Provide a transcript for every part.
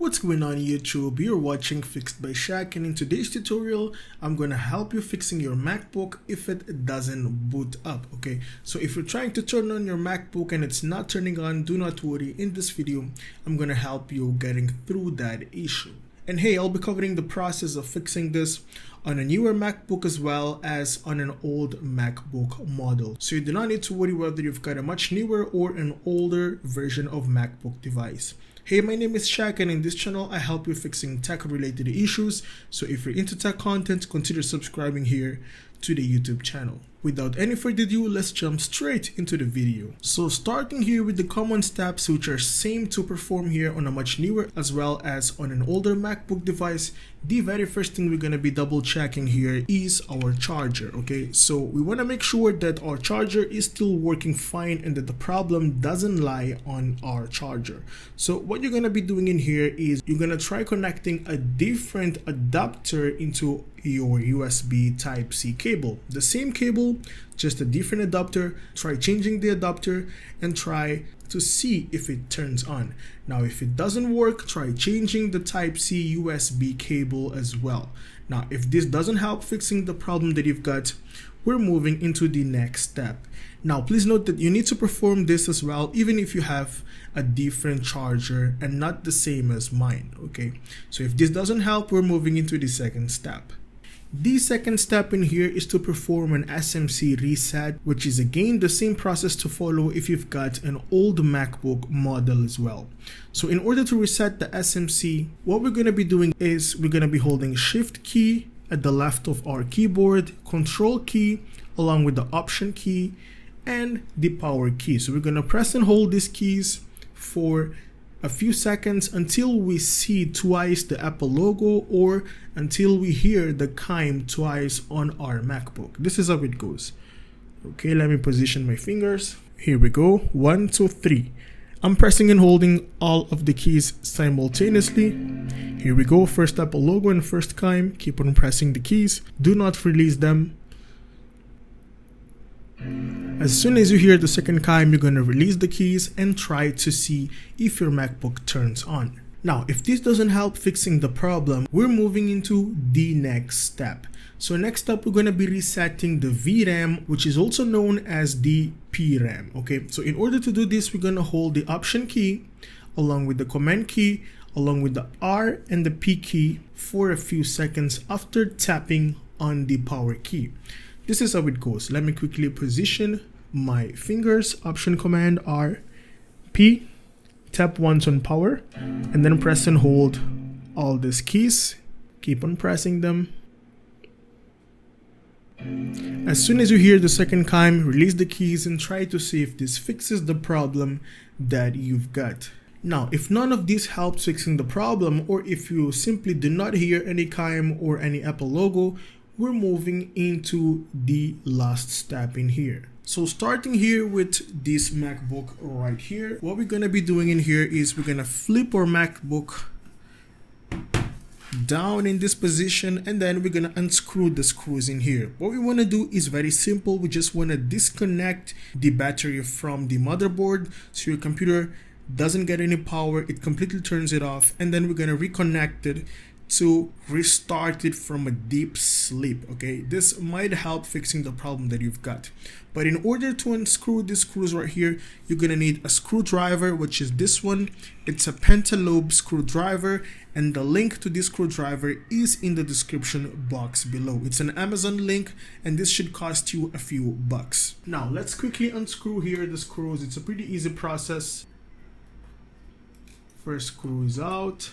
What's going on YouTube? You're watching Fixed by Shaq, and in today's tutorial I'm gonna help you fixing your MacBook if it doesn't boot up. Okay, so if you're trying to turn on your MacBook and it's not turning on, do not worry. In this video I'm gonna help you getting through that issue. And hey, I'll be covering the process of fixing this on a newer MacBook as well as on an old MacBook model. So you do not need to worry whether you've got a much newer or an older version of MacBook device. Hey, my name is Shaq, and in this channel I help you fixing tech related issues. So if you're into tech content, consider subscribing here to the YouTube channel. Without any further ado, let's jump straight into the video. So starting here with the common steps which are same to perform here on a much newer as well as on an older MacBook device, the very first thing we're going to be double checking here is our charger. Okay, so we want to make sure that our charger is still working fine and that the problem doesn't lie on our charger. So what you're going to be doing in here is you're going to try connecting a different adapter into your USB Type-C cable. The same cable, just a different adapter. Try changing the adapter and try to see if it turns on. Now if it doesn't work, try changing the Type-C USB cable as well. Now if this doesn't help fixing the problem that you've got, we're moving into the next step. Now please note that you need to perform this as well even if you have a different charger and not the same as mine. Okay, so if this doesn't help, we're moving into the second step. The second step in here is to perform an SMC reset, which is again the same process to follow if you've got an old MacBook model as well. So in order to reset the SMC, what we're going to be doing is we're going to be holding Shift key at the left of our keyboard, Control key along with the Option key and the power key. So we're going to press and hold these keys for a few seconds until we see twice the Apple logo or until we hear the chime twice on our MacBook. This is how it goes. Okay, let me position my fingers. Here we go. 1, 2, 3. I'm pressing and holding all of the keys simultaneously. Here we go. First Apple logo and first chime. Keep on pressing the keys. Do not release them. As soon as you hear the second chime, you're going to release the keys and try to see if your MacBook turns on. Now, if this doesn't help fixing the problem, we're moving into the next step. So next up, we're going to be resetting the VRAM, which is also known as the PRAM. Okay, so in order to do this, we're going to hold the Option key along with the Command key, along with the R and the P key for a few seconds after tapping on the power key. This is how it goes. Let me quickly position my fingers. Option, Command, R, P, tap once on power, and then press and hold all these keys. Keep on pressing them. As soon as you hear the second chime, release the keys and try to see if this fixes the problem that you've got. Now, if none of this helps fixing the problem, or if you simply do not hear any chime or any Apple logo, we're moving into the last step in here. So starting here with this MacBook right here, what we're gonna be doing in here is we're gonna flip our MacBook down in this position, and then we're gonna unscrew the screws in here. What we want to do is very simple. We just want to disconnect the battery from the motherboard so your computer doesn't get any power. It completely turns it off, and then we're gonna reconnect it to restart it from a deep sleep. Okay, this might help fixing the problem that you've got. But in order to unscrew these screws right here, you're gonna need a screwdriver, which is this one. It's a pentalobe screwdriver, and the link to this screwdriver is in the description box below. It's an Amazon link, and this should cost you a few bucks. Now let's quickly unscrew here the screws. It's a pretty easy process. First screw is out.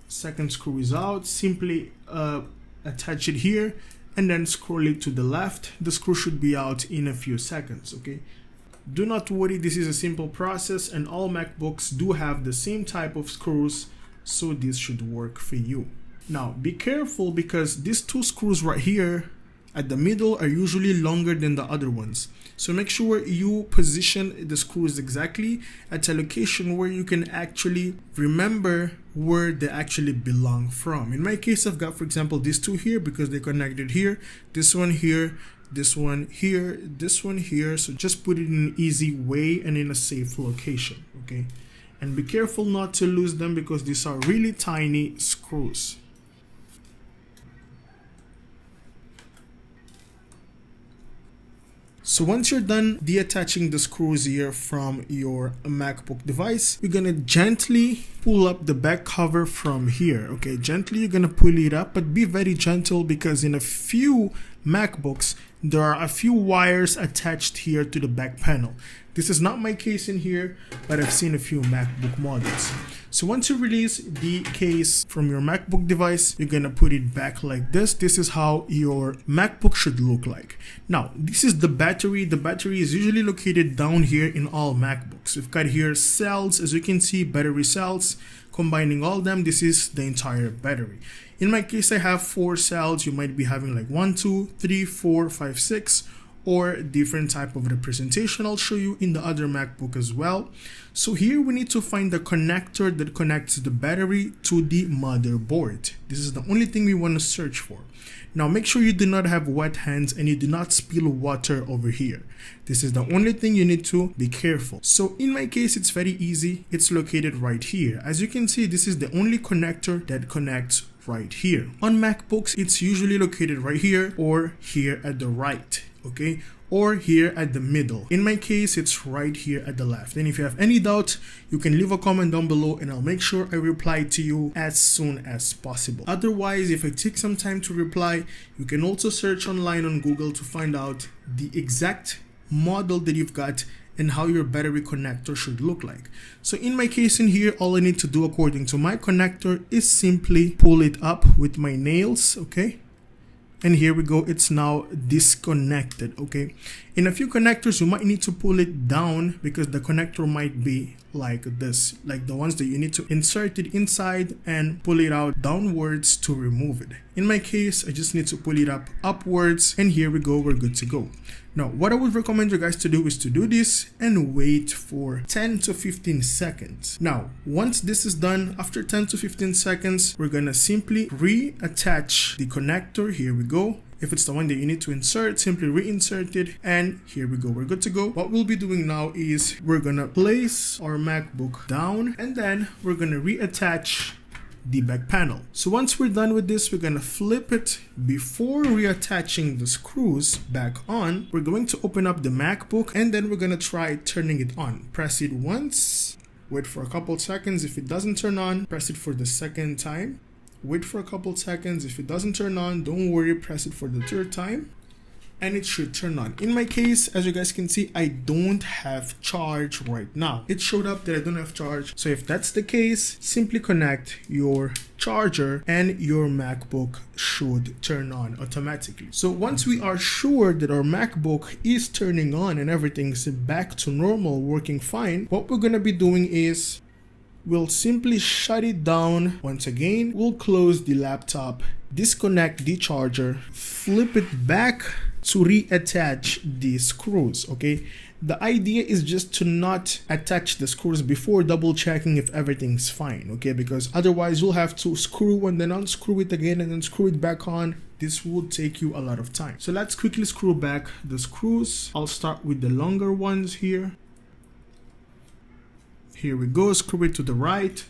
Second screw is out. Simply attach it here and then scroll it to the left. The screw should be out in a few seconds. Okay, do not worry, this is a simple process and all MacBooks do have the same type of screws, so this should work for you. Now be careful because these two screws right here at the middle are usually longer than the other ones. So make sure you position the screws exactly at a location where you can actually remember where they actually belong from. In my case, I've got, for example, these two here because they connected here, this one here, this one here, this one here. So just put it in an easy way and in a safe location. Okay, and be careful not to lose them because these are really tiny screws. So once you're done deattaching the screws here from your MacBook device, you're gonna gently pull up the back cover from here. Okay, gently you're gonna pull it up, but be very gentle because in a few MacBooks there are a few wires attached here to the back panel. This is not my case in here, but I've seen a few MacBook models. So once you release the case from your MacBook device, you're gonna put it back like this. This is how your MacBook should look like. Now, this is the battery. The battery is usually located down here in all MacBooks. We've got here cells, as you can see, battery cells. Combining all them, this is the entire battery. In my case, I have 4 cells. You might be having like 1, 2, 3, 4, 5, 6, or different type of representation. I'll show you in the other MacBook as well. So here we need to find the connector that connects the battery to the motherboard. This is the only thing we want to search for. Now make sure you do not have wet hands and you do not spill water over here. This is the only thing you need to be careful. So in my case, it's very easy. It's located right here. As you can see, this is the only connector that connects right here. On MacBooks, it's usually located right here or here at the right. Okay, or here at the middle. In my case, it's right here at the left. And if you have any doubt, you can leave a comment down below and I'll make sure I reply to you as soon as possible. Otherwise, if I take some time to reply, you can also search online on Google to find out the exact model that you've got and how your battery connector should look like. So in my case in here, all I need to do according to my connector is simply pull it up with my nails, okay? And here we go, it's now disconnected. Okay, in a few connectors you might need to pull it down because the connector might be like this, like the ones that you need to insert it inside and pull it out downwards to remove it. In my case, I just need to pull it up upwards, and here we go, we're good to go. Now what I would recommend you guys to do is to do this and wait for 10 to 15 seconds. Now once this is done, after 10 to 15 seconds, we're gonna simply reattach the connector. Here we go. If it's the one that you need to insert, simply reinsert it, and here we go, we're good to go. What we'll be doing now is we're gonna place our MacBook down and then we're gonna reattach the back panel. So once we're done with this, we're gonna flip it. Before reattaching the screws back on, we're going to open up the MacBook and then we're gonna try turning it on. Press it once, wait for a couple seconds. If it doesn't turn on, press it for the second time. Wait for a couple seconds. If it doesn't turn on, don't worry, press it for the third time and it should turn on. In my case, as you guys can see, I don't have charge right now. It showed up that I don't have charge. So if that's the case, simply connect your charger and your MacBook should turn on automatically. So once we are sure that our MacBook is turning on and everything's back to normal, working fine, what we're gonna be doing is we'll simply shut it down. Once again, we'll close the laptop, disconnect the charger, flip it back to reattach the screws. Okay, the idea is just to not attach the screws before double checking if everything's fine. Okay, because otherwise you'll have to screw and then unscrew it again and then screw it back on. This will take you a lot of time. So let's quickly screw back the screws. I'll start with the longer ones here. Here we go, screw it to the right.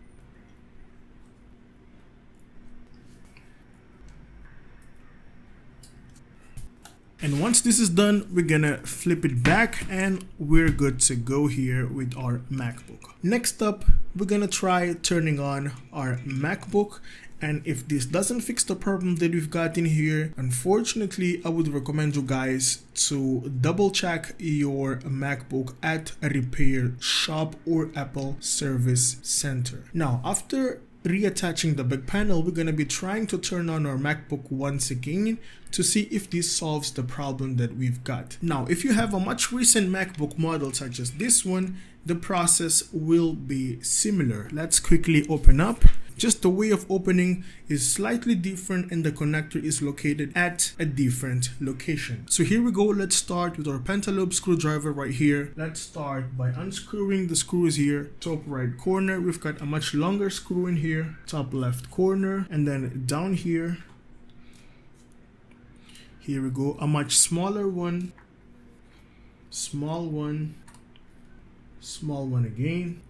And once this is done, we're gonna flip it back and we're good to go here with our MacBook. Next up, we're gonna try turning on our MacBook. And if this doesn't fix the problem that we've got in here, unfortunately, I would recommend you guys to double check your MacBook at a repair shop or Apple service center. Now, after reattaching the back panel, we're going to be trying to turn on our MacBook once again to see if this solves the problem that we've got. Now, if you have a much recent MacBook model such as this one, the process will be similar. Let's quickly open up. Just the way of opening is slightly different and the connector is located at a different location. So here we go. Let's start with our pentalobe screwdriver right here. Let's start by unscrewing the screws here. Top right corner, we've got a much longer screw in here. Top left corner, and then down here. Here we go, a much smaller one. Small one. Small one again.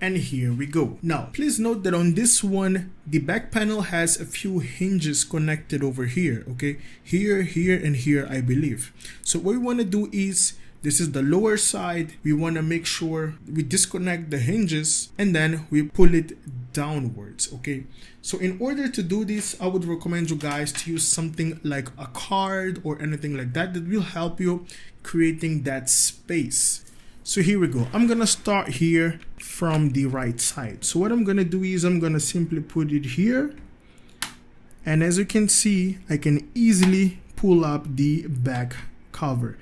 and here we go. Now please note that on this one the back panel has a few hinges connected over here, okay, here, and here, I believe. So what we want to do is, this is the lower side, we want to make sure we disconnect the hinges and then we pull it downwards, okay. So in order to do this, I would recommend you guys to use something like a card or anything like that that will help you creating that space. So here we go. I'm gonna start here from the right side. So what I'm gonna do is I'm gonna simply put it here, and as you can see, I can easily pull up the back cover.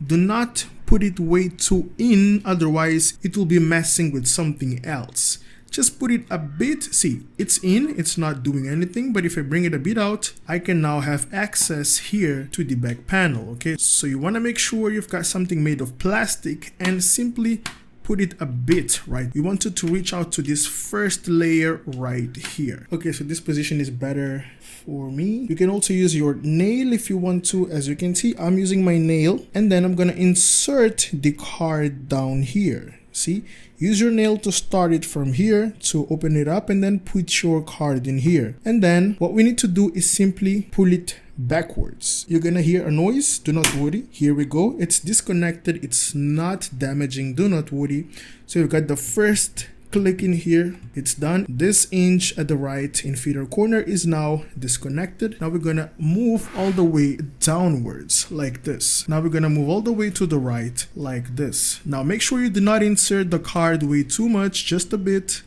Do not put it way too in, otherwise it will be messing with something else. Just put it a bit, see, it's in, it's not doing anything, but if I bring it a bit out, I can now have access here to the back panel, okay? So you want to make sure you've got something made of plastic and simply put it a bit, right? You want it to reach out to this first layer right here. Okay, so this position is better for me. You can also use your nail if you want to. As you can see, I'm using my nail, and then I'm gonna insert the card down here. See, use your nail to start it from here to open it up, and then put your card in here. And then what we need to do is simply pull it backwards. You're gonna hear a noise, do not worry. Here we go, it's disconnected, it's not damaging, do not worry. So you've got the first click in here, it's done. This hinge at the right in feeder corner is now disconnected. Now we're gonna move all the way downwards like this. Now we're gonna move all the way to the right like this. Now make sure you do not insert the card way too much, just a bit,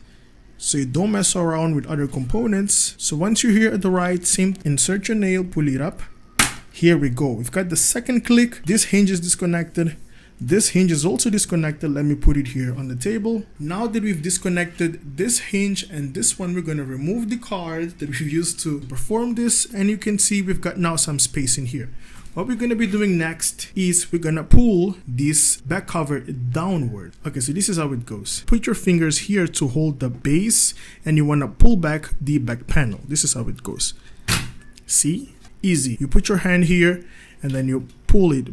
so you don't mess around with other components. So once you're here at the right, insert your nail, pull it up. Here we go, we've got the second click. This hinge is disconnected. This hinge is also disconnected. Let me put it here on the table. Now that we've disconnected this hinge and this one, we're going to remove the card that we've used to perform this, and you can see we've got now some space in here. What we're going to be doing next is we're going to pull this back cover downward. Okay, so this is how it goes. Put your fingers here to hold the base, and you want to pull back the back panel. This is how it goes. See? Easy. You put your hand here and then you pull it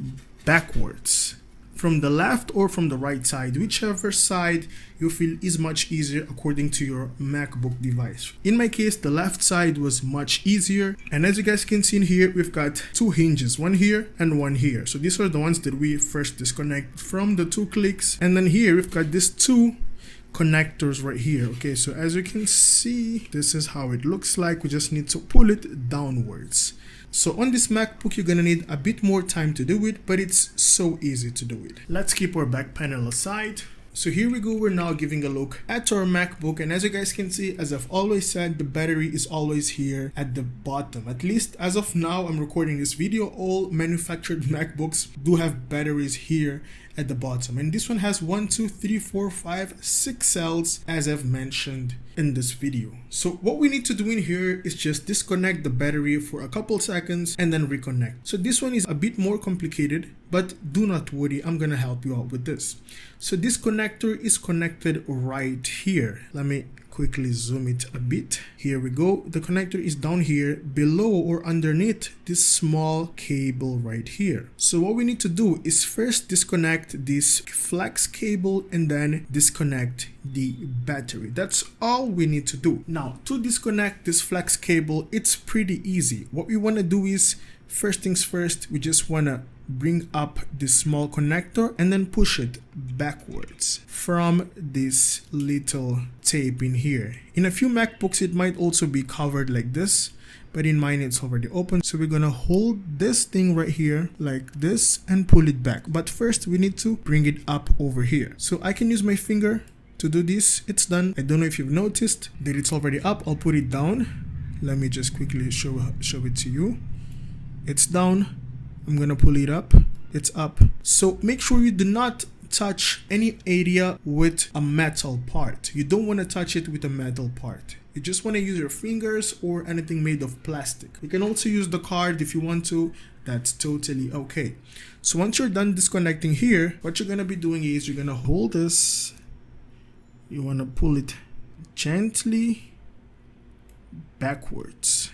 backwards. From the left or from the right side, whichever side you feel is much easier according to your MacBook device. In my case, the left side was much easier, and as you guys can see in here, we've got two hinges, one here and one here. So these are the ones that we first disconnect from the two clicks, and then here we've got these two connectors right here. Okay, so as you can see, this is how it looks like. We just need to pull it downwards. So on this MacBook, you're gonna need a bit more time to do it, but it's so easy to do it. Let's keep our back panel aside. So here we go, we're now giving a look at our MacBook, and as you guys can see, as I've always said, the battery is always here at the bottom. At least as of now, I'm recording this video, all manufactured MacBooks do have batteries here at the bottom, and this one has 1, 2, 3, 4, 5, 6 cells, as I've mentioned in this video. So what we need to do in here is just disconnect the battery for a couple seconds and then reconnect. So this one is a bit more complicated, but do not worry, I'm gonna help you out with this. So this connector is connected right here. Let me quickly zoom it a bit. Here we go. The connector is down here below or underneath this small cable right here. So what we need to do is first disconnect this flex cable and then disconnect the battery. That's all we need to do. Now to disconnect this flex cable, it's pretty easy. What we want to do is, first things first, we just want to bring up this small connector and then push it backwards from this little tape in here. In a few MacBooks it might also be covered like this, but in mine it's already open. So we're gonna hold this thing right here like this and pull it back, but first we need to bring it up over here. So I can use my finger to do this. It's done. I don't know if you've noticed that it's already up. I'll put it down. Let me just quickly show it to you. It's down. I'm gonna pull it up. It's up. So make sure you do not touch any area with a metal part. You don't want to touch it with a metal part. You just want to use your fingers or anything made of plastic. You can also use the card if you want to. That's totally okay. So once you're done disconnecting here, what you're gonna be doing is you're gonna hold this. You want to pull it gently backwards.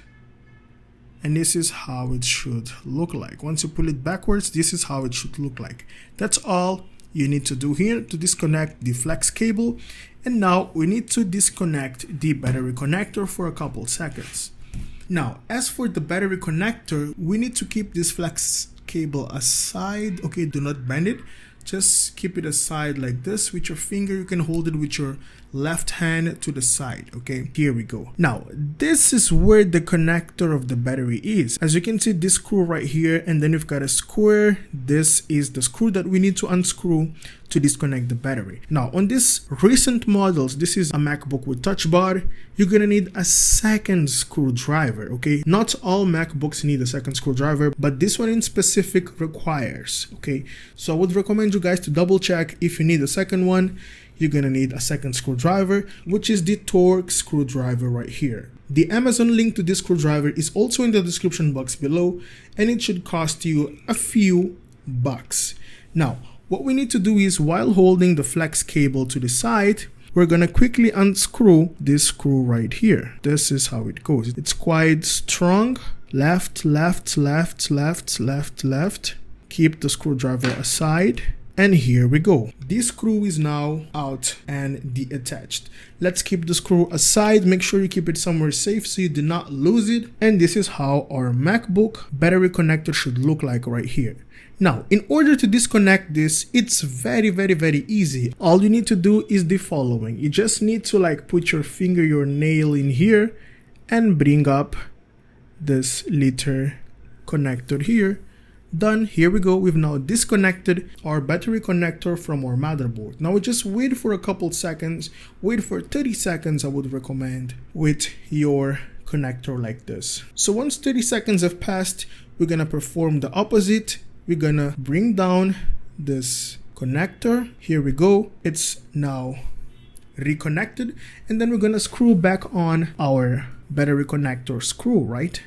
And this is how it should look like. Once you pull it backwards, this is how it should look like. That's all. you need to do here to disconnect the flex cable. And now we need to disconnect the battery connector for a couple seconds. Now, as for the battery connector, we need to keep this flex cable aside. Okay, do not bend it. Just keep it aside like this with your finger. You can hold it with your left hand to the side. Okay, here we go. Now, this is where the connector of the battery is. As you can see, this screw right here, and then we've got a square. This is the screw that we need to unscrew to disconnect the battery. Now, on these recent models, this is a MacBook with touch bar, you're gonna need a second screwdriver. Okay, not all MacBooks need a second screwdriver, but this one in specific requires. Okay, so I would recommend you guys to double check. If you need a second one, you're gonna need a second screwdriver, which is the Torx screwdriver right here. The Amazon link to this screwdriver is also in the description box below, and it should cost you a few bucks. Now, what we need to do is, while holding the flex cable to the side, we're gonna quickly unscrew this screw right here. This is how it goes. It's quite strong. Left, left, left, left, left, left. Keep the screwdriver aside. And here we go. This screw is now out and detached. Let's keep the screw aside. Make sure you keep it somewhere safe so you do not lose it. And this is how our MacBook battery connector should look like right here. Now, in order to disconnect this, it's very easy. All you need to do is the following. You just need to put your finger, your nail in here and bring up this little connector here. Done. Here we go. We've now disconnected our battery connector from our motherboard. Now we just wait for a couple seconds. Wait for 30 seconds, I would recommend, with your connector like this. So once 30 seconds have passed, we're gonna perform the opposite. We're gonna bring down this connector. Here we go. It's now reconnected. And then we're gonna screw back on our battery connector screw, right?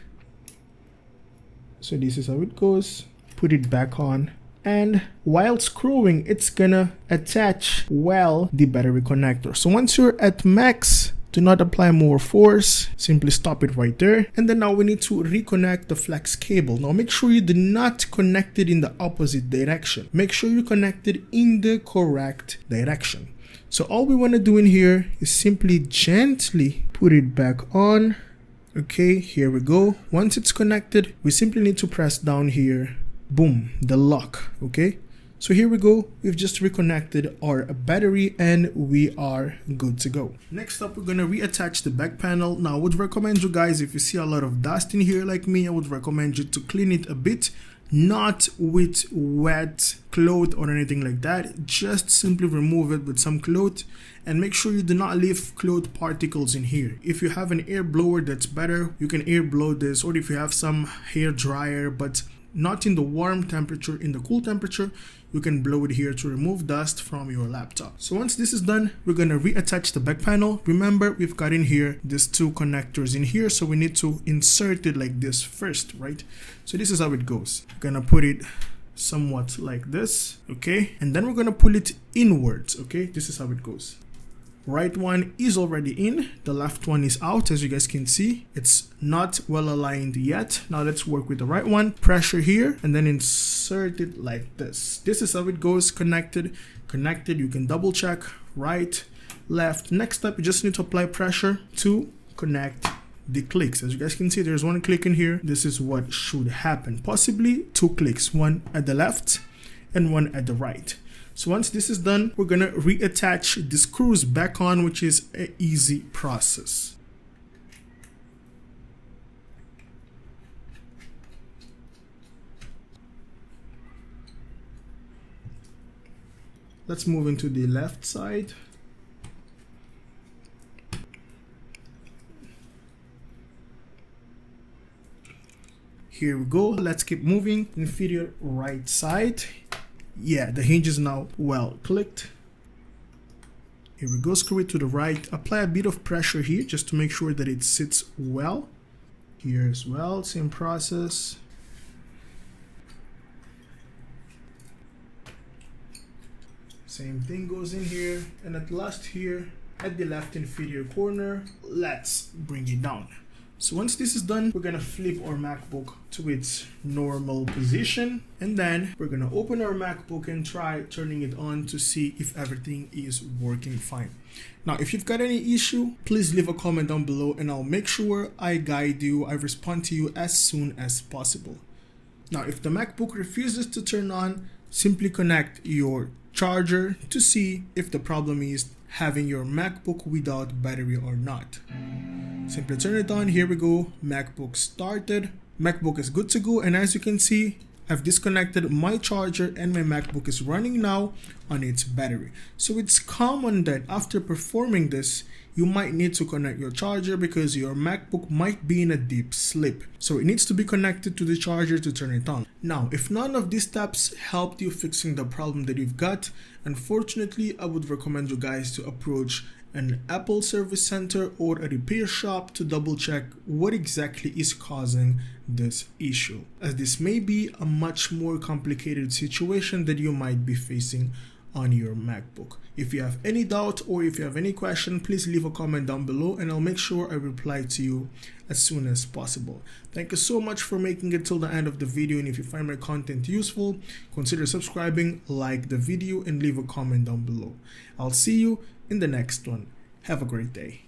So this is how it goes. Put it back on. And while screwing, it's gonna attach well the battery connector. So once you're at max, do not apply more force, simply stop it right there. And then now we need to reconnect the flex cable. Now make sure you do not connect it in the opposite direction. Make sure you connect it in the correct direction. So all we want to do in here is simply gently put it back on. Okay, here we go. Once it's connected, we simply need to press down here. Boom, the lock. Okay. So here we go, we've just reconnected our battery and we are good to go. Next up, we're gonna reattach the back panel. Now I would recommend you guys, if you see a lot of dust in here like me, I would recommend you to clean it a bit, not with wet cloth or anything like that. Just simply remove it with some cloth and make sure you do not leave cloth particles in here. If you have an air blower, that's better. You can air blow this, or if you have some hair dryer, but not in the warm temperature, in the cool temperature, you can blow it here to remove dust from your laptop. So once this is done, we're gonna reattach the back panel. Remember, we've got in here these two connectors in here, so we need to insert it like this first, right? So this is how it goes. We're gonna put it somewhat like this, okay? And then we're gonna pull it inwards, okay? This is how it goes. Right one is already in, the left one is out. As you guys can see, it's not well aligned yet. Now let's work with the right one. Pressure here and then insert it like this. This is how it goes. Connected. You can double check right, left. Next up, you just need to apply pressure to connect the clicks. As you guys can see, there's one click in here. This is what should happen. Possibly two clicks, one at the left and one at the right. So once this is done, we're gonna reattach the screws back on, which is an easy process. Let's move into the left side. Here we go. Let's keep moving. Inferior right side. Yeah, the hinge is now well clicked. Here we go, screw it to the right. Apply a bit of pressure here just to make sure that it sits well. Here as well, same process. Same thing goes in here. And at last here, at the left inferior corner, let's bring it down. So once this is done, we're gonna flip our MacBook to its normal position, and then we're gonna open our MacBook and try turning it on to see if everything is working fine. Now, if you've got any issue, please leave a comment down below and I'll make sure I guide you, I respond to you as soon as possible. Now, if the MacBook refuses to turn on, simply connect your charger to see if the problem is having your MacBook without battery or not. Simply turn it on. Here we go. MacBook started. MacBook is good to go, and as you can see, I've disconnected my charger and my MacBook is running now on its battery. So it's common that after performing this, you might need to connect your charger because your MacBook might be in a deep sleep. So it needs to be connected to the charger to turn it on. Now, if none of these steps helped you fixing the problem that you've got, unfortunately, I would recommend you guys to approach an Apple service center or a repair shop to double check what exactly is causing this issue, as this may be a much more complicated situation that you might be facing on your MacBook. If you have any doubt or if you have any question, please leave a comment down below and I'll make sure I reply to you as soon as possible. Thank you so much for making it till the end of the video, and if you find my content useful, consider subscribing, like the video, and leave a comment down below. I'll see you in the next one. Have a great day.